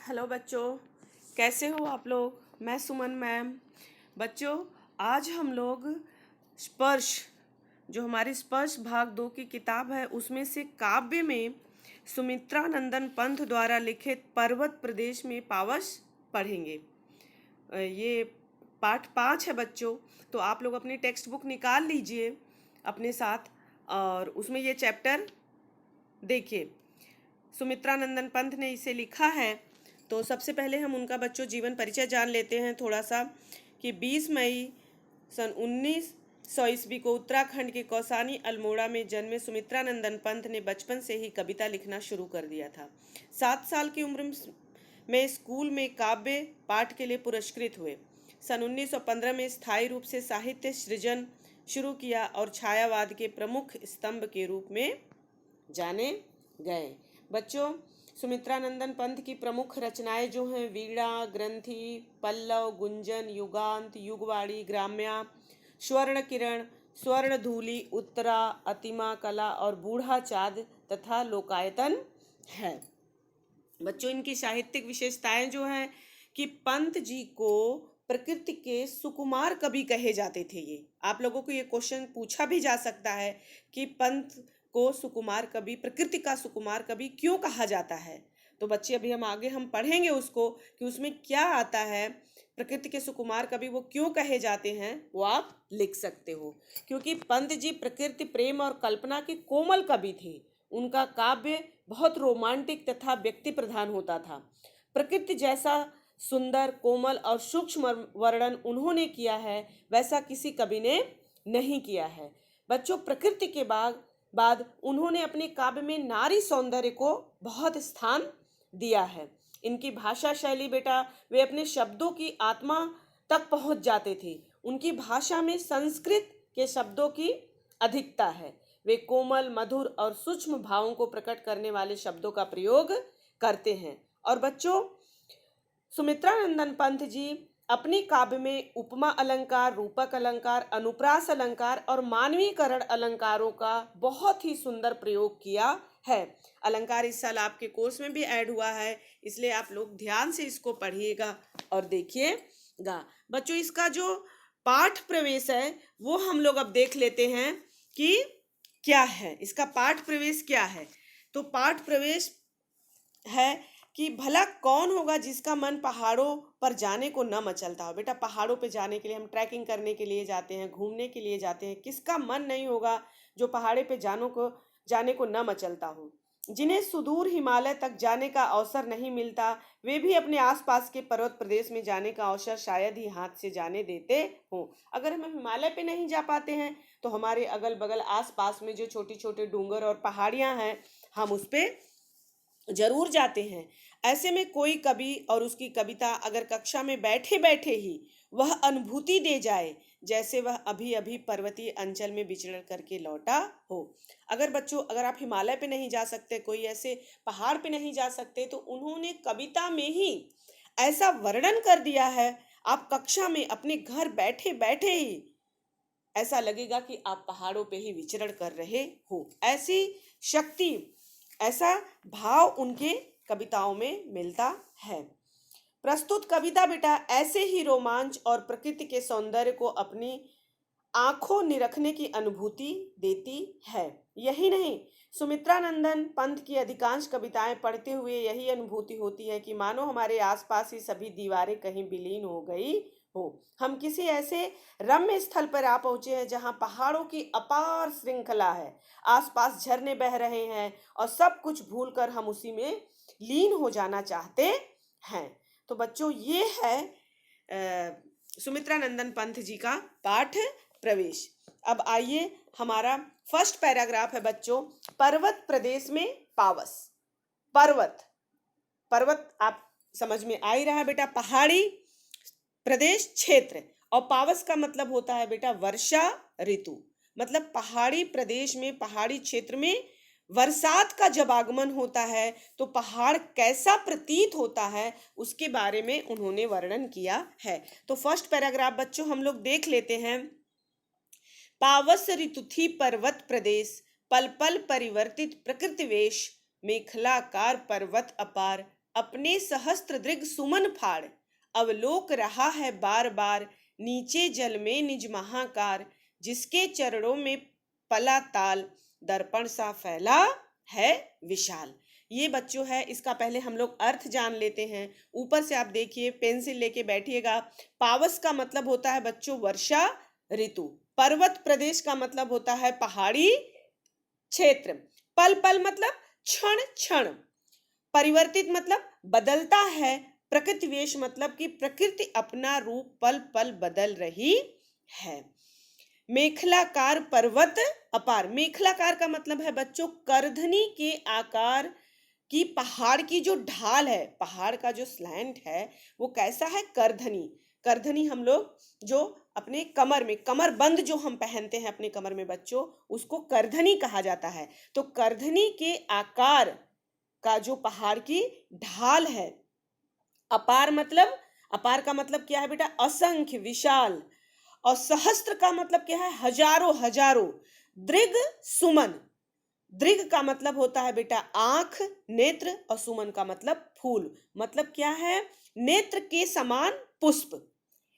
Hello बच्चों, कैसे हो आप लोग। मैं सुमन मैम। बच्चों, आज हम लोग स्पर्श, जो हमारी स्पर्श भाग 2 की किताब है, उसमें से काव्य में सुमित्रा नंदन पंत द्वारा लिखित पर्वत प्रदेश में पावस पढ़ेंगे। ये पाठ 5 है बच्चों। तो आप लोग अपनी टेक्स्ट बुक निकाल लीजिए अपने साथ और उसमें ये चैप्टर देखिए। सुमित्रा नंदन पंत ने इसे लिखा है। तो सबसे पहले हम उनका बच्चों जीवन परिचय जान लेते हैं थोड़ा सा, कि 20 मई सन 1900 ईस्वी को उत्तराखंड के कौसानी अल्मोड़ा में जन्मे सुमित्रा नंदन पंत ने बचपन से ही कविता लिखना शुरू कर दिया था। 7 साल की उम्र में स्कूल में काव्य पाठ के लिए पुरस्कृत हुए। सन 1915 में स्थायी रूप से साहित्य सृजन शुरू किया और छायावाद के प्रमुख स्तंभ के रूप में जाने गए। बच्चों, सुमित्रा नंदन पंत की प्रमुख रचनाएं जो हैं वीणा, ग्रंथि, पल्लव, गुंजन, युगांत, युगवाणी, ग्राम्या, स्वर्ण किरण, स्वर्ण धूलि, उत्तरा, अतिमा कला और बूढ़ा चाँद तथा लोकायतन है। बच्चों, इनकी साहित्यिक विशेषताएं जो हैं कि पंत जी को प्रकृति के सुकुमार कवि कहे जाते थे। ये आप लोगों को ये क्वेश्चन पूछा भी जा सकता है कि पंत को सुकुमार कवि, प्रकृति का सुकुमार कवि क्यों कहा जाता है। तो बच्चे अभी हम आगे पढ़ेंगे उसको कि उसमें क्या आता है। प्रकृति के सुकुमार कवि वो क्यों कहे जाते हैं वो आप लिख सकते हो। क्योंकि पंत जी प्रकृति प्रेम और कल्पना के कोमल कवि थे। उनका काव्य बहुत रोमांटिक तथा व्यक्ति प्रधान होता था। प्रकृति जैसा सुंदर, कोमल और सूक्ष्म वर्णन उन्होंने किया है वैसा किसी कवि ने नहीं किया है। बच्चों, प्रकृति के बाद उन्होंने अपने काव्य में नारी सौंदर्य को बहुत स्थान दिया है। इनकी भाषा शैली बेटा, वे अपने शब्दों की आत्मा तक पहुंच जाते थे। उनकी भाषा में संस्कृत के शब्दों की अधिकता है। वे कोमल, मधुर और सूक्ष्म भावों को प्रकट करने वाले शब्दों का प्रयोग करते हैं। और बच्चों, सुमित्रा नंदन पंत जी अपनी काव्य में उपमा अलंकार, रूपक अलंकार, अनुप्रास अलंकार और मानवीकरण अलंकारों का बहुत ही सुंदर प्रयोग किया है। अलंकार इस साल आपके कोर्स में भी ऐड हुआ है, इसलिए आप लोग ध्यान से इसको पढ़िएगा और देखिएगा। बच्चों, इसका जो पाठ प्रवेश है वो हम लोग अब देख लेते हैं कि क्या है। इसका पाठ प्रवेश क्या है। तो पाठ प्रवेश है कि भला कौन होगा जिसका मन पहाड़ों पर जाने को न मचलता हो। बेटा, पहाड़ों पे जाने के लिए हम ट्रैकिंग करने के लिए जाते हैं, घूमने के लिए जाते हैं। किसका मन नहीं होगा जो पहाड़े पे जाने को न मचलता हो। जिन्हें सुदूर हिमालय तक जाने का अवसर नहीं मिलता, वे भी अपने आसपास के पर्वत प्रदेश में जाने का अवसर शायद ही हाथ से जाने देते हो। अगर हम हिमालय पे नहीं जा पाते हैं तो हमारे अगल बगल आसपास में जो छोटी छोटे डूंगर और पहाड़ियां हैं, हम उस पर जरूर जाते हैं। ऐसे में कोई कवि और उसकी कविता अगर कक्षा में बैठे बैठे ही वह अनुभूति दे जाए जैसे वह अभी अभी पर्वतीय अंचल में विचरण करके लौटा हो। अगर आप हिमालय पे नहीं जा सकते, कोई ऐसे पहाड़ पे नहीं जा सकते, तो उन्होंने कविता में ही ऐसा वर्णन कर दिया है, आप कक्षा में अपने घर बैठे बैठे ही ऐसा लगेगा कि आप पहाड़ों पे ही विचरण कर रहे हो। ऐसी शक्ति, ऐसा भाव उनके कविताओं में मिलता है। प्रस्तुत कविता बेटा ऐसे ही रोमांच और प्रकृति के सौंदर्य को अपनी आंखों निरखने की अनुभूति देती है। यही नहीं, सुमित्रा नंदन पंत की अधिकांश कविताएं पढ़ते हुए यही अनुभूति होती है कि मानो हमारे आसपास ही सभी दीवारें कहीं विलीन हो गई हो। हम किसी ऐसे रम्य स्थल पर आ पहुंचे हैं जहां पहाड़ों की अपार श्रृंखला है, आसपास झरने बह रहे हैं और सब कुछ भूलकर हम उसी में लीन हो जाना चाहते हैं। तो बच्चों, ये है सुमित्रा नंदन पंत जी का पाठ प्रवेश। अब आइए, हमारा फर्स्ट पैराग्राफ है बच्चों, पर्वत प्रदेश में पावस। पर्वत, पर्वत आप समझ में आ ही रहा है बेटा, पहाड़ी प्रदेश क्षेत्र। और पावस का मतलब होता है बेटा वर्षा ऋतु। मतलब पहाड़ी प्रदेश में, पहाड़ी क्षेत्र में बरसात का जब आगमन होता है तो पहाड़ कैसा प्रतीत होता है उसके बारे में उन्होंने वर्णन किया है। तो फर्स्ट पैराग्राफ बच्चों हम लोग देख लेते हैं। पावस ऋतु थी पर्वत प्रदेश, पल पल परिवर्तित प्रकृति वेश, मेखलाकार पर्वत अपार, अपने सहस्त्र दृग सुमन फाड़, अवलोक रहा है बार बार, नीचे जल में निज महाकार, जिसके चरणों में पला ताल, दर्पण सा फैला है विशाल। ये बच्चों है, इसका पहले हम लोग अर्थ जान लेते हैं। ऊपर से आप देखिए, पेंसिल लेके बैठिएगा। पावस का मतलब होता है बच्चों वर्षा ऋतु। पर्वत प्रदेश का मतलब होता है पहाड़ी क्षेत्र। पल पल मतलब क्षण क्षण। परिवर्तित मतलब बदलता है। प्रकृति वेश मतलब कि प्रकृति अपना रूप पल पल बदल रही है। मेखलाकार पर्वत अपार। मेखलाकार का मतलब है बच्चों करधनी के आकार की पहाड़ की जो ढाल है, पहाड़ का जो स्लैंट है वो कैसा है, करधनी। करधनी हम लोग जो अपने कमर में, कमर बंद जो हम पहनते हैं अपने कमर में बच्चों, उसको करधनी कहा जाता है। तो करधनी के आकार का जो पहाड़ की ढाल है। अपार मतलब, अपार का मतलब क्या है बेटा, असंख्य, विशाल। और सहस्त्र का मतलब क्या है, हजारों हजारों। दृग सुमन, दृग का मतलब होता है बेटा आंख, नेत्र, और सुमन का मतलब फूल। मतलब क्या है, नेत्र के समान पुष्प।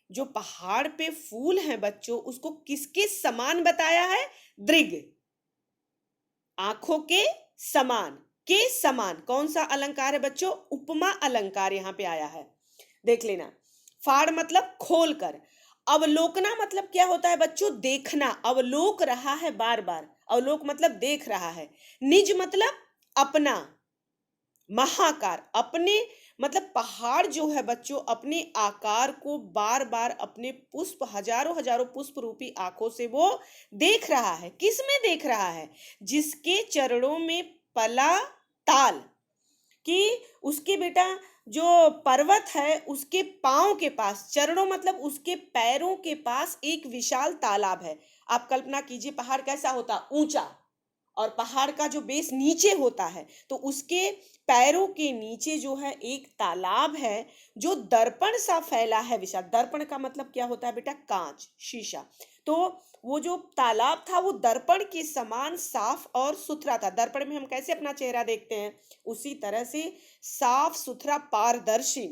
जो पहाड़ पे फूल हैं बच्चों, उसको किसके समान बताया है, दृग, आंखों के समान। के समान कौन सा अलंकार है बच्चों, उपमा अलंकार यहां पे आया है, देख लेना। फाड़ मतलब खोल कर। अवलोकना मतलब क्या होता है बच्चों, देखना। अवलोक रहा है बार बार, अवलोक मतलब देख रहा है। निज मतलब अपना। महाकार अपने मतलब पहाड़ जो है बच्चों, अपने आकार को बार बार अपने पुष्प, हजारों हजारों पुष्प रूपी आंखों से वो देख रहा है। किस में देख रहा है, जिसके चरणों में पला ताल, कि उसके बेटा जो पर्वत है उसके पांव के पास, चरणों मतलब उसके पैरों के पास एक विशाल तालाब है। आप कल्पना कीजिए पहाड़ कैसा होता, ऊंचा, और पहाड़ का जो बेस नीचे होता है, तो उसके पैरों के नीचे जो है एक तालाब है जो दर्पण सा फैला है विशाल। दर्पण का मतलब क्या होता है बेटा, कांच, शीशा। तो वो जो तालाब था वो दर्पण के समान साफ और सुथरा था। दर्पण में हम कैसे अपना चेहरा देखते हैं, उसी तरह से साफ सुथरा पारदर्शी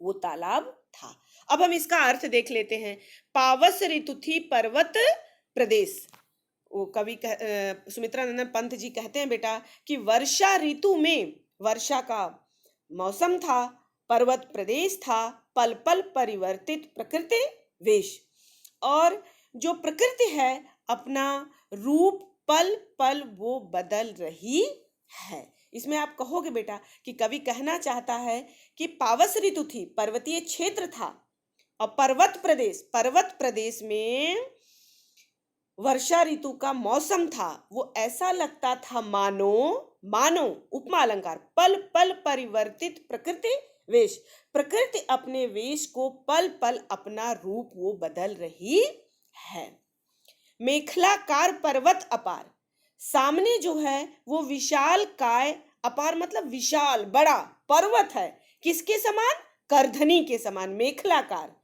वो तालाब था। अब हम इसका अर्थ देख लेते हैं। पावस ऋतु थी पर्वत प्रदेश। वो कवि सुमित्रा नंदन पंत जी कहते हैं बेटा कि वर्षा ऋतु में, वर्षा का मौसम था, पर्वत प्रदेश था, पल पल परिवर्तित प्रकृति वेश। और जो प्रकृति है अपना रूप पल पल वो बदल रही है। इसमें आप कहोगे बेटा कि कवि कहना चाहता है कि पावस ऋतु थी, पर्वतीय क्षेत्र था, और पर्वत प्रदेश, पर्वत प्रदेश में वर्षा ऋतु का मौसम था। वो ऐसा लगता था मानो, मानो उपमा अलंकार, पल पल परिवर्तित प्रकृति वेश। प्रकृति अपने वेश को पल पल अपना रूप वो बदल रही है। मेखलाकार पर्वत अपार, सामने जो है वो विशाल काय, अपार मतलब विशाल बड़ा पर्वत है, किसके समान, करधनी के समान। मेखलाकार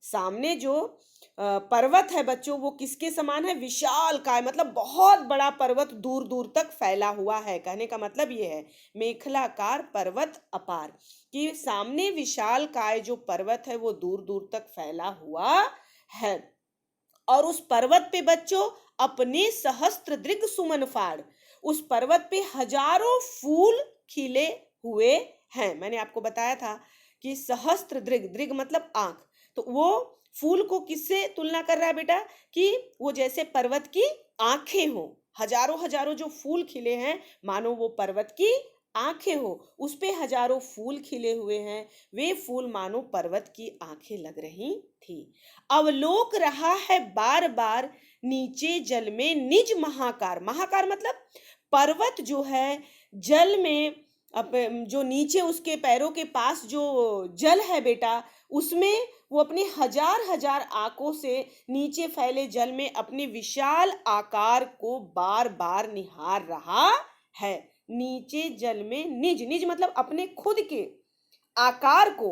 सामने जो पर्वत है बच्चों वो किसके समान है, विशाल काय मतलब बहुत बड़ा पर्वत दूर दूर तक फैला हुआ है। कहने का मतलब ये है मेखलाकार पर्वत अपार, कि सामने विशाल काय जो पर्वत है वो दूर दूर तक फैला हुआ है। और उस पर्वत पे बच्चों अपने सहस्त्र दृग सुमन फाड़, उस पर्वत पे हजारों फूल खिले हुए हैं। मैंने आपको बताया था कि सहस्त्र दृग, दृग मतलब आंख, तो वो फूल को किससे तुलना कर रहा है बेटा, कि वो जैसे पर्वत की आंखें हो। हजारों हजारों जो फूल खिले हैं मानो वो पर्वत की आंखें हो, उस पे हजारों फूल खिले हुए हैं, वे फूल मानो पर्वत की आंखें लग रही थी। अवलोक रहा है बार बार, नीचे जल में निज महाकार। महाकार मतलब पर्वत जो है जल में, जो नीचे उसके पैरों के पास जो जल है बेटा, उसमें वो अपने हजार हजार आंखों से नीचे फैले जल में अपने विशाल आकार को बार बार निहार रहा है। नीचे जल में निज, निज मतलब अपने खुद के आकार को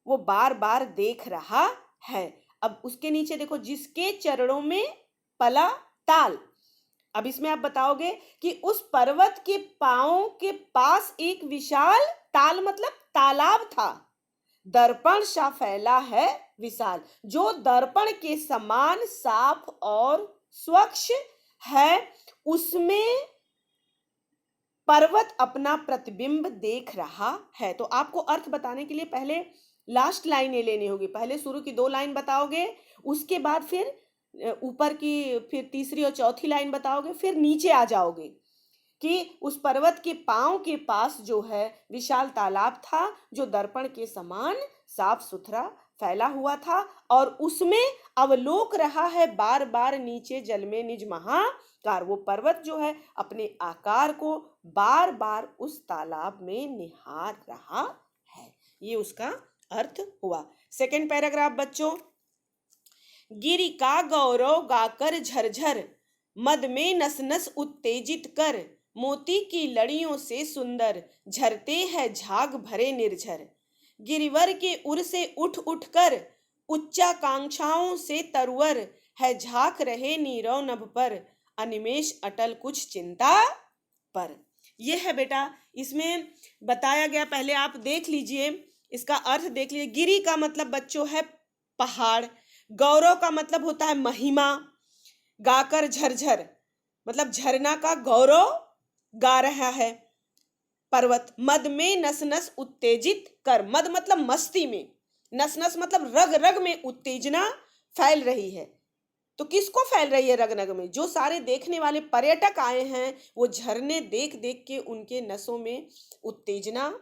वो बार बार देख रहा है। अब उसके नीचे देखो, जिसके चरणों में पला ताल, अब इसमें आप बताओगे कि उस पर्वत के पांवों के पास एक विशाल ताल मतलब तालाब था, दर्पण सा फैला है विशाल, जो दर्पण के समान साफ और स्वच्छ है, उसमें पर्वत अपना प्रतिबिंब देख रहा है। तो आपको अर्थ बताने के लिए पहले लास्ट लाइनें लेनी होगी। पहले शुरू की 2 लाइन बताओगे, उसके बाद फिर ऊपर की फिर तीसरी और चौथी लाइन बताओगे, फिर नीचे आ जाओगे कि उस पर्वत के पांव के पास जो है विशाल तालाब था, जो दर्पण के समान साफ सुथरा फैला हुआ था, और उसमें अवलोक रहा है बार बार नीचे जल में निज महाकार। वो पर्वत जो है अपने आकार को बार बार उस तालाब में निहार रहा है। ये उसका अर्थ हुआ। सेकंड पैराग्राफ बच्चों, गिरि का गौरव गाकर झरझर, मद में नस नस उत्तेजित कर, मोती की लड़ियों से सुंदर, झरते हैं झाग भरे निर्झर। गिरिवर के उर से उठ उठ कर, उच्चाकांक्षाओं से तरवर, है झांक रहे नीरव नभ पर, अनिमेष अटल कुछ चिंता पर। यह है बेटा, इसमें बताया गया, पहले आप देख लीजिए, इसका अर्थ देख लीजिए। गिरि का मतलब बच्चों है पहाड़, गौरव का मतलब होता है महिमा, गाकर झरझर मतलब झरना का गौरव गा रहा है पर्वत, मद में नस नस उत्तेजित कर, मद मतलब मस्ती में, नस नस मतलब रग रग में उत्तेजना फैल रही है। तो किसको फैल रही है रग रग में? जो सारे देखने वाले पर्यटक आए हैं, वो झरने देख देख के उनके नसों में उत्तेजना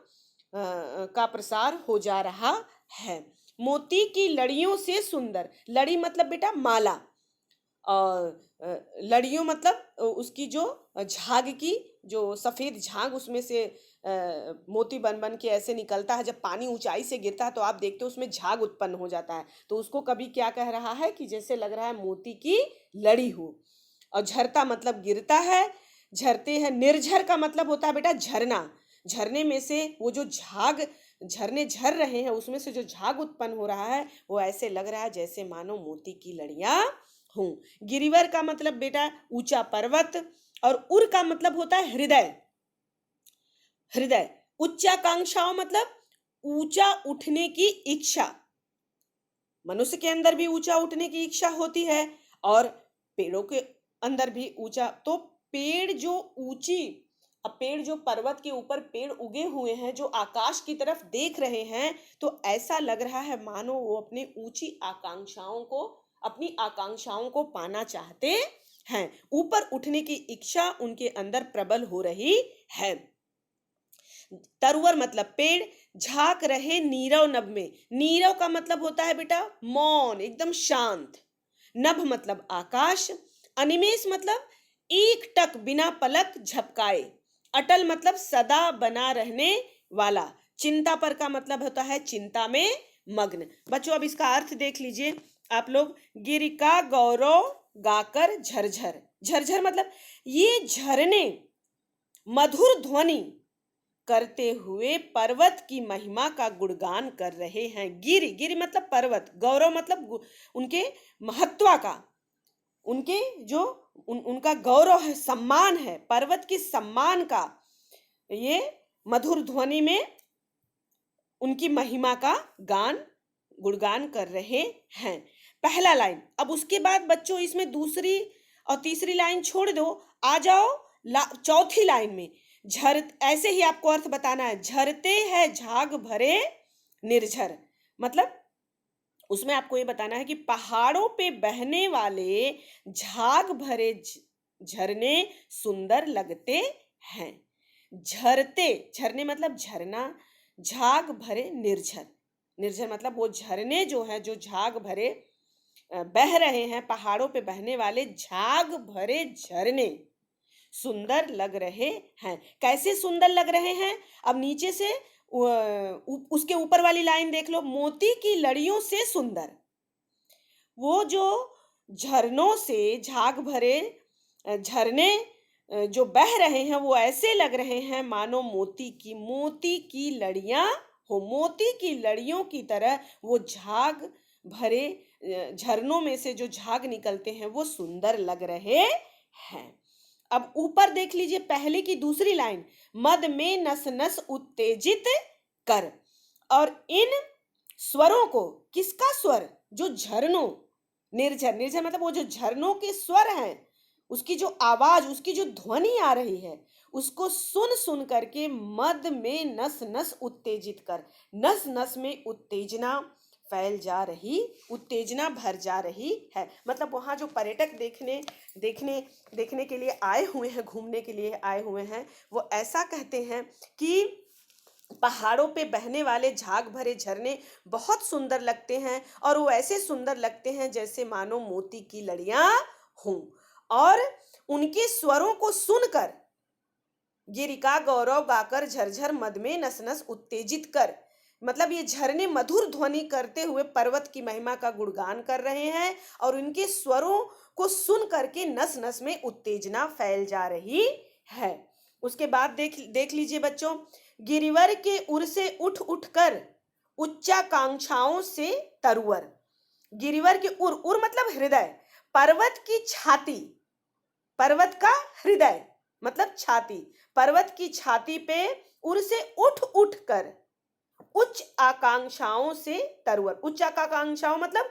का प्रसार हो जा रहा है। मोती की लड़ियों से सुंदर, लड़ी मतलब बेटा माला, और लड़ियों मतलब उसकी जो झाग की जो सफेद झाग उसमें से मोती बन बन के ऐसे निकलता है। जब पानी ऊंचाई से गिरता है तो आप देखते हो उसमें झाग उत्पन्न हो जाता है, तो उसको कभी क्या कह रहा है कि जैसे लग रहा है मोती की लड़ी हो। और झरता मतलब गिरता है, झरते हैं। निर्झर का मतलब होता है बेटा झरना, झरने में से वो जो झाग, झरने झर रहे हैं उसमें से जो झाग उत्पन्न हो रहा है वो ऐसे लग रहा है जैसे मानो मोती की लड़ियां हों। गिरिवर का मतलब बेटा ऊंचा पर्वत, और उर का मतलब होता है हृदय, हृदय। उच्चाकांक्षाओं मतलब ऊंचा उठने की इच्छा, मनुष्य के अंदर भी ऊंचा उठने की इच्छा होती है और पेड़ों के अंदर भी ऊंचा। तो पेड़ जो ऊंची, अब पेड़ जो पर्वत के ऊपर पेड़ उगे हुए हैं जो आकाश की तरफ देख रहे हैं, तो ऐसा लग रहा है मानो वो अपनी ऊंची आकांक्षाओं को, अपनी आकांक्षाओं को पाना चाहते हैं। ऊपर उठने की इच्छा उनके अंदर प्रबल हो रही है। तरवर मतलब पेड़, झांक रहे नीरव नभ में, नीरव का मतलब होता है बेटा मौन, एकदम शांत। नभ मतलब आकाश, अनिमेष मतलब एक टक बिना पलक झपकाए, अटल मतलब सदा बना रहने वाला, चिंता पर का मतलब होता है चिंता में मग्न। बच्चों अब इसका अर्थ देख लीजिए आप लोग। गिरि का गौरव गाकर झरझर, झरझर मतलब ये झरने मधुर ध्वनि करते हुए पर्वत की महिमा का गुणगान कर रहे हैं। गिरि, गिरि मतलब पर्वत, गौरव मतलब उनके महत्व का, उनके जो उनका गौरव है, सम्मान है, पर्वत के सम्मान का ये मधुर ध्वनि में उनकी महिमा का गान, गुणगान कर रहे हैं। पहला लाइन। अब उसके बाद बच्चों इसमें दूसरी और तीसरी लाइन छोड़ दो, आ जाओ चौथी लाइन में। झर, ऐसे ही आपको अर्थ बताना है। झरते हैं झाग भरे निर्झर, मतलब उसमें आपको ये बताना है कि पहाड़ों पे बहने वाले झाग भरे झरने सुंदर लगते हैं। झरते, झरने मतलब झरना, झाग भरे निर्झर, निर्झर मतलब वो झरने जो है, जो झाग भरे बह रहे हैं, पहाड़ों पे बहने वाले झाग भरे झरने सुंदर लग रहे हैं। कैसे सुंदर लग रहे हैं? अब नीचे से उसके ऊपर वाली लाइन देख लो, मोती की लड़ियों से सुंदर। वो जो झरनों से झाग भरे झरने जो बह रहे हैं वो ऐसे लग रहे हैं मानो मोती की लड़ियां हो, मोती की लड़ियों की तरह वो झाग भरे झरनों में से जो झाग निकलते हैं वो सुंदर लग रहे हैं। अब ऊपर देख लीजिए पहले की दूसरी लाइन, मद में नस नस उत्तेजित कर। और इन स्वरों को, किसका स्वर, जो झरनों, निर्झर, निर्झर मतलब वो जो झरनों के स्वर हैं, उसकी जो आवाज, उसकी जो ध्वनि आ रही है, उसको सुन सुन करके मद में नस नस उत्तेजित कर। नस नस में उत्तेजना फैल जा रही, उत्तेजना भर जा रही है। मतलब वहाँ जो पर्यटक देखने देखने देखने के लिए आए हुए हैं, घूमने के लिए आए हुए हैं, वो ऐसा कहते हैं कि पहाड़ों पे बहने वाले झाग भरे झरने बहुत सुंदर लगते हैं, और वो ऐसे सुंदर लगते हैं जैसे मानो मोती की लड़ियां हों। और उनके स्वरों को सुनकर गिरिका गौरव गाकर झरझर मद में नस नस उत्तेजित कर, मतलब ये झरने मधुर ध्वनि करते हुए पर्वत की महिमा का गुणगान कर रहे हैं, और उनके स्वरों को सुन करके नस नस में उत्तेजना फैल जा रही है। उसके बाद देख देख लीजिए बच्चों, गिरिवर के उर से उठ उठ कर उच्चाकांक्षाओं से तरुवर। गिरिवर के उर, उर मतलब हृदय, पर्वत की छाती, पर्वत का हृदय मतलब छाती, पर्वत की छाती पे उर से उठ उठ कर उच्च आकांक्षाओं से तरुवर। उच्च आकांक्षाओं मतलब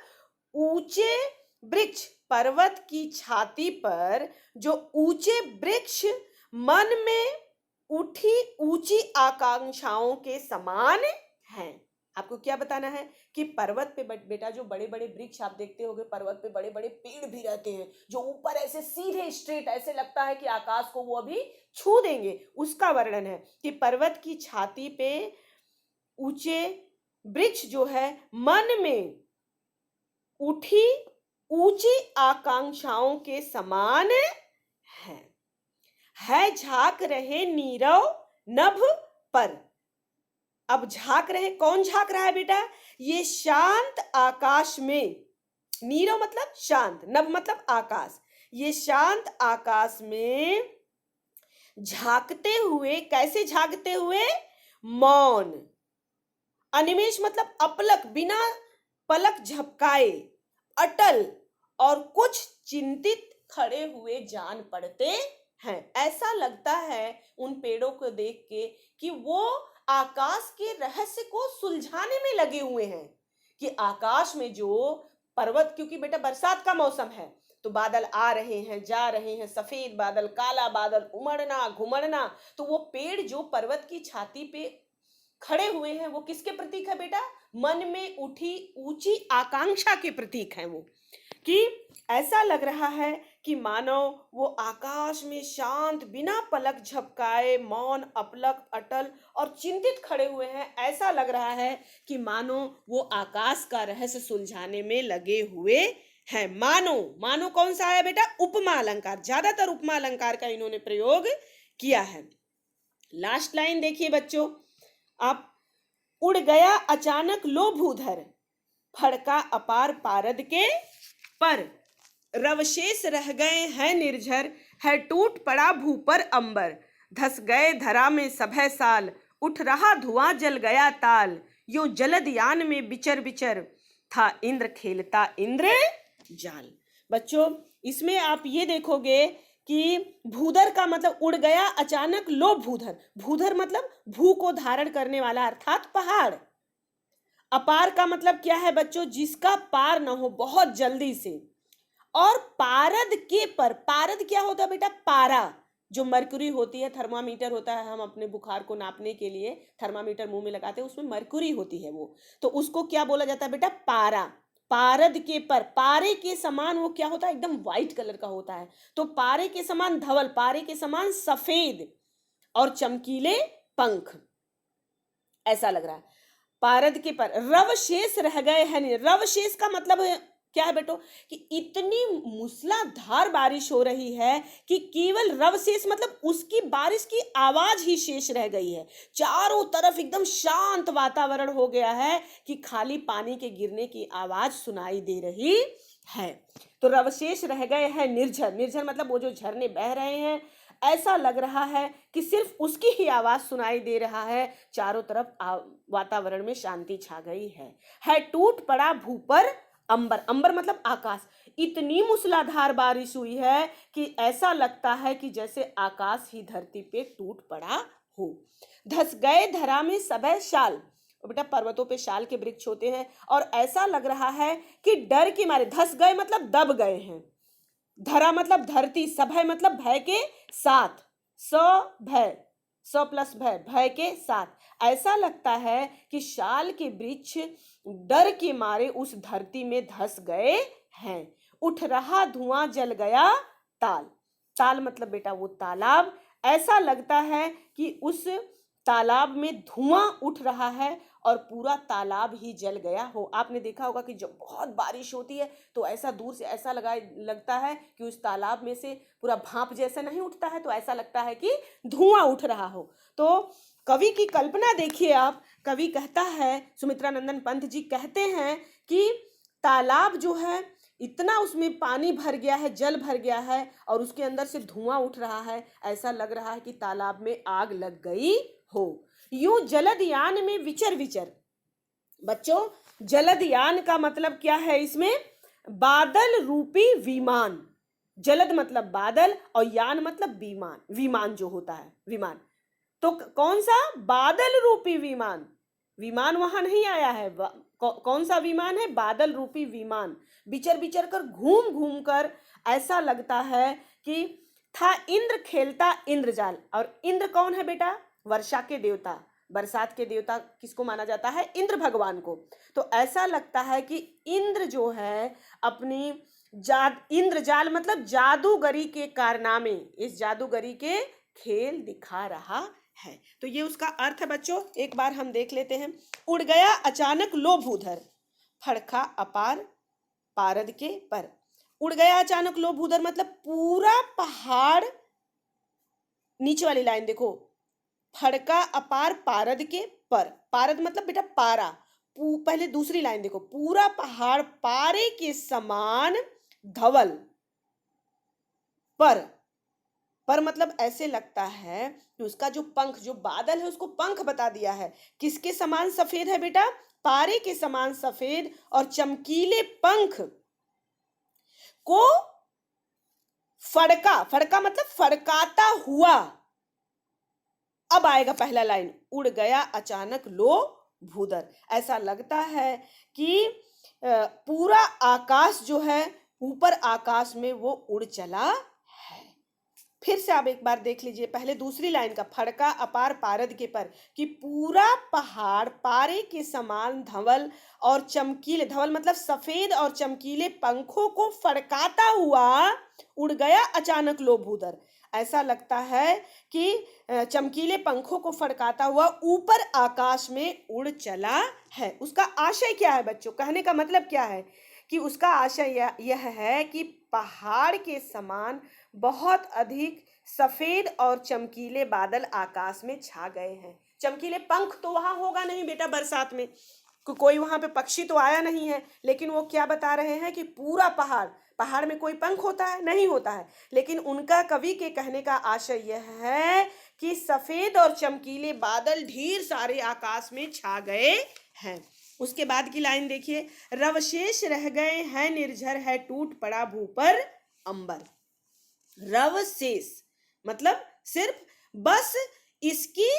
ऊंचे वृक्ष, पर्वत की छाती पर जो ऊंचे वृक्ष मन में उठी ऊंची आकांक्षाओं के समान हैं। आपको क्या बताना है कि पर्वत पे बेटा जो बड़े बड़े वृक्ष आप देखते होंगे, पर्वत पे बड़े बड़े पेड़ भी रहते हैं जो ऊपर ऐसे सीधे स्ट्रेट, ऐसे लगता है कि आकाश को वो अभी छू देंगे। उसका वर्णन है कि पर्वत की छाती पे ऊंचे वृक्ष जो है मन में उठी ऊंची आकांक्षाओं के समान है झांक रहे नीरव नभ पर। अब झांक रहे, कौन झांक रहा है बेटा? ये शांत आकाश में, नीरव मतलब शांत, नभ मतलब आकाश, ये शांत आकाश में झांकते हुए, कैसे झांकते हुए? मौन, अनिमेष मतलब अपलक, बिना पलक झपकाए, अटल और कुछ चिंतित खड़े हुए जान पड़ते हैं। ऐसा लगता है उन पेड़ों को देख के कि वो आकाश के रहस्य को सुलझाने में लगे हुए हैं, कि आकाश में जो पर्वत, क्योंकि बेटा बरसात का मौसम है तो बादल आ रहे हैं जा रहे हैं, सफेद बादल, काला बादल, उमड़ना घुमड़ना, तो वो पेड़ जो पर्वत की छाती पे खड़े हुए हैं वो किसके प्रतीक है बेटा? मन में उठी ऊंची आकांक्षा के प्रतीक हैं वो। कि ऐसा लग रहा है कि मानो वो आकाश में शांत, बिना पलक झपकाए, मौन, अपलक, अटल और चिंतित खड़े हुए हैं। ऐसा लग रहा है कि मानो वो आकाश का रहस्य सुलझाने में लगे हुए हैं। मानो, मानो कौन सा है बेटा? उपमा अलंकार, ज्यादातर उपमा अलंकार का इन्होंने प्रयोग किया है। लास्ट लाइन देखिए बच्चों आप, उड़ गया अचानक लो भूधर, फड़का अपार पारद के पर, रवशेष रह गए हैं निर्झर, है टूट पड़ा भू पर अंबर, धस गए धरा में सभय साल, उठ रहा धुआं जल गया ताल, यूं जलद यान में बिचर बिचर, था इंद्र खेलता इंद्र जाल। बच्चों इसमें आप ये देखोगे कि भूधर का मतलब उड़ गया अचानक लो भूधर, भूधर मतलब भू को धारण करने वाला अर्थात पहाड़। अपार का मतलब क्या है बच्चों? जिसका पार न हो बहुत जल्दी से। और पारद के पर, पारद क्या होता है बेटा? पारा, जो मरकुरी होती है, थर्मामीटर होता है, हम अपने बुखार को नापने के लिए थर्मामीटर मुंह में लगाते हैं, उसमें मरकुरी होती है वो, तो उसको क्या बोला जाता है बेटा? पारा। पारद के पर, पारे के समान वो क्या होता है? एकदम व्हाइट कलर का होता है। तो पारे के समान धवल, पारे के समान सफेद और चमकीले पंख, ऐसा लग रहा है। पारद के पर रव शेष रह गए हैं। रव शेष का मतलब है क्या है बेटो? कि इतनी मूसलाधार बारिश हो रही है कि केवल रव शेष मतलब उसकी बारिश की आवाज ही शेष रह गई है। चारों तरफ एकदम शांत वातावरण हो गया है कि खाली पानी के गिरने की आवाज सुनाई दे रही है। तो रवशेष रह गए हैं निर्झर, निर्झर मतलब वो जो झरने बह रहे हैं, ऐसा लग रहा है कि सिर्फ उसकी ही आवाज सुनाई दे रहा है। चारों तरफ वातावरण में शांति छा गई है टूट पड़ा भू पर अंबर, अंबर मतलब आकाश। इतनी मूसलाधार बारिश हुई है कि ऐसा लगता है कि जैसे आकाश ही धरती पे टूट पड़ा हो। धस गए धरा में सबे शाल, और बेटा पर्वतों पे शाल के वृक्ष होते हैं, और ऐसा लग रहा है कि डर के मारे, धस गए मतलब दब गए हैं, धरा मतलब धरती, सभय मतलब भय के साथ, स भय, स प्लस भय, भय के साथ। ऐसा लगता है कि शाल के वृक्ष डर के मारे उस धरती में धस गए हैं। उठ रहा धुआं जल गया ताल, ताल मतलब बेटा वो तालाब। ऐसा लगता है कि उस तालाब में धुआं उठ रहा है और पूरा तालाब ही जल गया हो। आपने देखा होगा कि जब बहुत बारिश होती है तो ऐसा दूर से ऐसा लगता है कि उस तालाब में से पूरा भाप जैसा नहीं उठता है, तो ऐसा लगता है कि धुआं उठ रहा हो। तो कवि की कल्पना देखिए आप, कवि कहता है, सुमित्रा नंदन पंत जी कहते हैं कि तालाब जो है इतना उसमें पानी भर गया है, जल भर गया है, और उसके अंदर से धुआं उठ रहा है, ऐसा लग रहा है कि तालाब में आग लग गई हो। यूं जलद यान में विचर विचर। बच्चों जलद यान का मतलब क्या है? इसमें बादल रूपी विमान, जलद मतलब बादल और यान मतलब विमान, विमान जो होता है विमान। तो कौन सा? बादल रूपी विमान, विमान वहां नहीं आया है। कौन सा विमान है? बादल रूपी विमान। विचर विचर कर, घूम घूम कर ऐसा लगता है कि था इंद्र खेलता इंद्रजाल। और इंद्र कौन है बेटा? वर्षा के देवता, बरसात के देवता किसको माना जाता है? इंद्र भगवान को। तो ऐसा लगता है कि इंद्र जो है अपनी इंद्रजाल मतलब जादूगरी के कारनामे, इस जादूगरी के खेल दिखा रहा है। तो ये उसका अर्थ है बच्चों, एक बार हम देख लेते हैं। उड़ गया अचानक लो भूधर, फड़का अपार पारद के पर। उड़ गया अचानक लो भूधर मतलब पूरा पहाड़, नीचे वाली लाइन देखो, फड़का अपार पारद के पर, पारद मतलब बेटा पारा। पहले दूसरी लाइन देखो, पूरा पहाड़ पारे के समान धवल, पर मतलब ऐसे लगता है कि उसका जो पंख, जो बादल है उसको पंख बता दिया है। किसके समान सफेद है बेटा? पारे के समान सफेद और चमकीले पंख को फड़का, फड़का मतलब फड़काता हुआ। अब आएगा पहला लाइन, उड़ गया अचानक लो भूधर। ऐसा लगता है कि पूरा आकाश जो है, ऊपर आकाश में वो उड़ चला है। फिर से आप एक बार देख लीजिए पहले दूसरी लाइन का, फड़का अपार पारद के पर, कि पूरा पहाड़ पारे के समान धवल और चमकीले, धवल मतलब सफेद और चमकीले पंखों को फड़काता हुआ उड़ गया अचानक लो भूधर। ऐसा लगता है कि चमकीले पंखों को फड़काता हुआ ऊपर आकाश में उड़ चला है। उसका आशय क्या है बच्चों? कहने का मतलब क्या है कि उसका आशय यह है कि पहाड़ के समान बहुत अधिक सफेद और चमकीले बादल आकाश में छा गए हैं। चमकीले पंख तो वहां होगा नहीं बेटा, बरसात में कोई वहां पे पक्षी तो आया नहीं है, लेकिन वो क्या बता रहे हैं कि पूरा पहाड़, पहाड़ में कोई पंख होता है? नहीं होता है। लेकिन उनका, कवि के कहने का आशय यह है कि सफेद और चमकीले बादल ढेर सारे आकाश में छा गए हैं। उसके बाद की लाइन देखिए, रवशेष रह गए हैं निर्झर है टूट पड़ा भू पर अंबर। रवशेष मतलब सिर्फ बस इसकी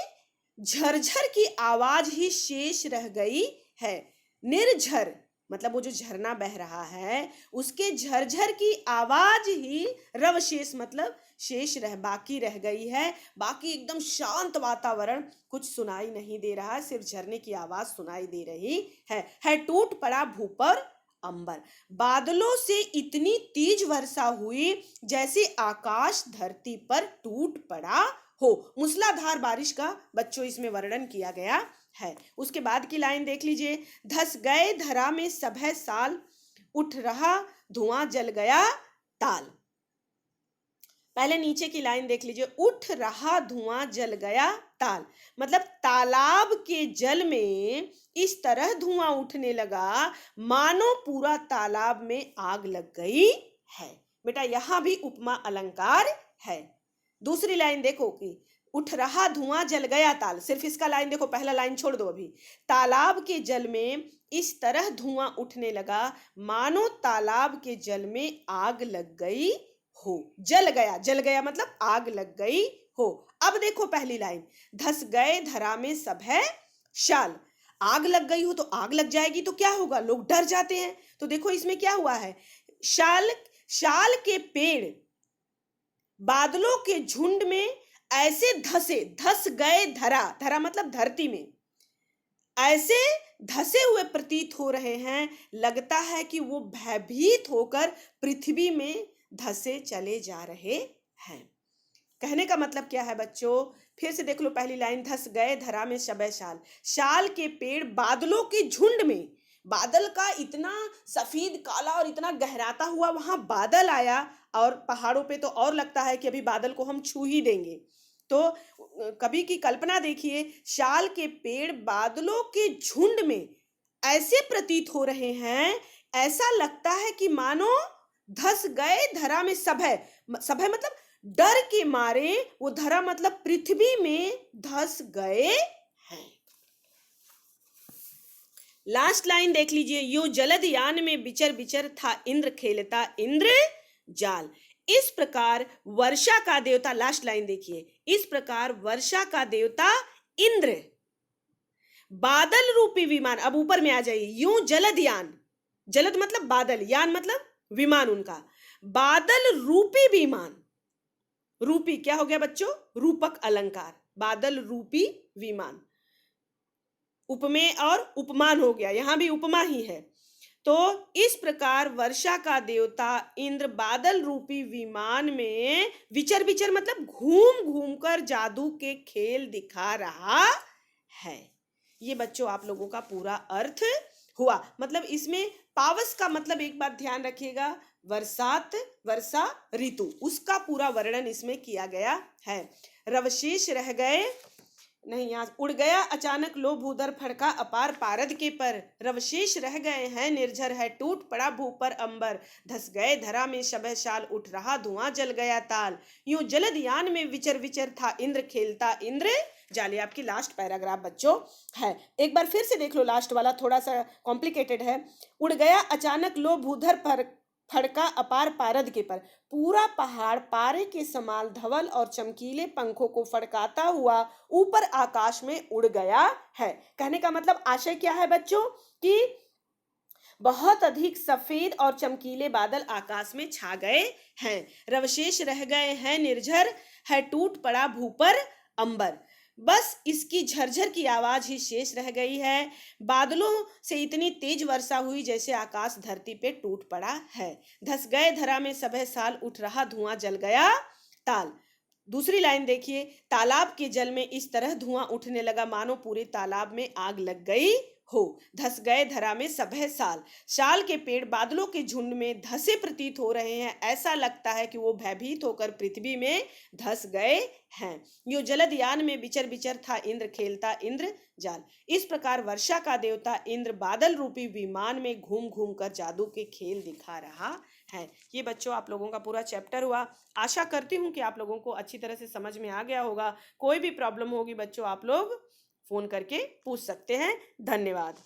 झरझर की आवाज ही शेष रह गई है। निर्झर मतलब वो जो झरना बह रहा है उसके झरझर की आवाज ही रवशेष मतलब शेष बाकी रह गई है। बाकी एकदम शांत वातावरण, कुछ सुनाई नहीं दे रहा है, सिर्फ झरने की आवाज सुनाई दे रही है टूट पड़ा भू पर अंबर। बादलों से इतनी तेज वर्षा हुई जैसे आकाश धरती पर टूट पड़ा हो। मूसलाधार बारिश का बच्चों इसमें वर्णन किया गया है। उसके बाद की लाइन देख लीजिए, धस गए धरा में सभय साल, उठ रहा धुआं जल गया ताल। पहले नीचे की लाइन देख लीजिए, उठ रहा धुआं जल गया ताल मतलब तालाब के जल में इस तरह धुआं उठने लगा मानो पूरा तालाब में आग लग गई है। बेटा यहां भी उपमा अलंकार है। दूसरी लाइन देखो कि उठ रहा धुआं जल गया ताल। सिर्फ इसका लाइन देखो, पहला लाइन छोड़ दो अभी। तालाब के जल में इस तरह धुआं उठने लगा मानो तालाब के जल में आग लग गई हो। जल गया, जल गया मतलब आग लग गई हो। अब देखो पहली लाइन, धस गए धरा में सब है शाल। आग लग गई हो तो आग लग जाएगी तो क्या होगा, लोग डर जाते हैं। तो देखो इसमें क्या हुआ है, शाल, शाल के पेड़ बादलों के झुंड में ऐसे धसे, धस गए धरा, धरा मतलब धरती में, ऐसे धसे हुए प्रतीत हो रहे हैं, लगता है कि वो भयभीत होकर पृथ्वी में धसे चले जा रहे हैं। कहने का मतलब क्या है बच्चों, फिर से देख लो पहली लाइन, धस गए धरा में शबे शाल। शाल के पेड़ बादलों के झुंड में, बादल का इतना सफेद काला और इतना गहराता हुआ वहां बादल आया, और पहाड़ों पे तो और लगता है कि अभी बादल को हम छू ही देंगे। तो कभी की कल्पना देखिए, शाल के पेड़ बादलों के झुंड में ऐसे प्रतीत हो रहे हैं, ऐसा लगता है कि मानो धस गए धरा में सब है, सब है मतलब डर के मारे वो धरा मतलब पृथ्वी में धस गए हैं। लास्ट लाइन देख लीजिए, यो जलद यान में बिचर बिचर था इंद्र खेलता इंद्र जाल। इस प्रकार वर्षा का देवता, लास्ट लाइन देखिए, इस प्रकार वर्षा का देवता इंद्र बादल रूपी विमान, अब ऊपर में आ जाइए, यूं जलद यान, जलद मतलब बादल, यान मतलब विमान उनका, बादल रूपी विमान, रूपी क्या हो गया बच्चों, रूपक अलंकार, बादल रूपी विमान, उपमेय और उपमान हो गया, यहां भी उपमा ही है। तो इस प्रकार वर्षा का देवता इंद्र बादल रूपी विमान में विचर, विचर मतलब घूम घूम कर जादू के खेल दिखा रहा है। ये बच्चों आप लोगों का पूरा अर्थ हुआ। मतलब इसमें पावस का मतलब एक बात ध्यान रखिएगा, बरसात, वर्षा ऋतु, उसका पूरा वर्णन इसमें किया गया है। रवशेष रह गए, नहीं यहाँ उड़ गया अचानक लो भूधर फड़का अपार पारद के पर, रवशेष रह गए हैं निर्झर है टूट पड़ा भू पर अंबर, धस गए धरा में शबह शाल उठ रहा धुआं जल गया ताल, यूं जलद यान में विचर विचर था इंद्र खेलता इंद्र जाले। आपकी लास्ट पैराग्राफ बच्चों है, एक बार फिर से देख लो, लास्ट वाला थोड़ा सा कॉम्प्लिकेटेड है। उड़ गया अचानक लो भूधर फड़का अपार पारद के पर, पूरा पहाड़ पारे के समान धवल और चमकीले पंखों को फड़काता हुआ ऊपर आकाश में उड़ गया है। कहने का मतलब आशय क्या है बच्चों, कि बहुत अधिक सफेद और चमकीले बादल आकाश में छा गए हैं। रवशेष रह गए हैं निर्झर है टूट पड़ा भू पर अंबर, बस इसकी झरझर की आवाज ही शेष रह गई है। बादलों से इतनी तेज वर्षा हुई जैसे आकाश धरती पे टूट पड़ा है। धस गए धरा में सबह साल उठ रहा धुआं जल गया ताल। दूसरी लाइन देखिए, तालाब के जल में इस तरह धुआं उठने लगा मानो पूरे तालाब में आग लग गई हो। धस गए धरा में सबह साल, शाल के पेड़ बादलों के झुंड में धसे प्रतीत हो रहे हैं, ऐसा लगता है कि वो भयभीत होकर पृथ्वी में धस गए हैं। यो जलद यान में बिचर बिचर था इंद्र खेलता इंद्र जाल। इस प्रकार वर्षा का देवता इंद्र बादल रूपी विमान में घूम घूम कर जादू के खेल दिखा रहा है। ये बच्चों आप लोगों का पूरा चैप्टर हुआ। आशा करती हूँ कि आप लोगों को अच्छी तरह से समझ में आ गया होगा। कोई भी प्रॉब्लम होगी बच्चों आप लोग फोन करके पूछ सकते हैं। धन्यवाद।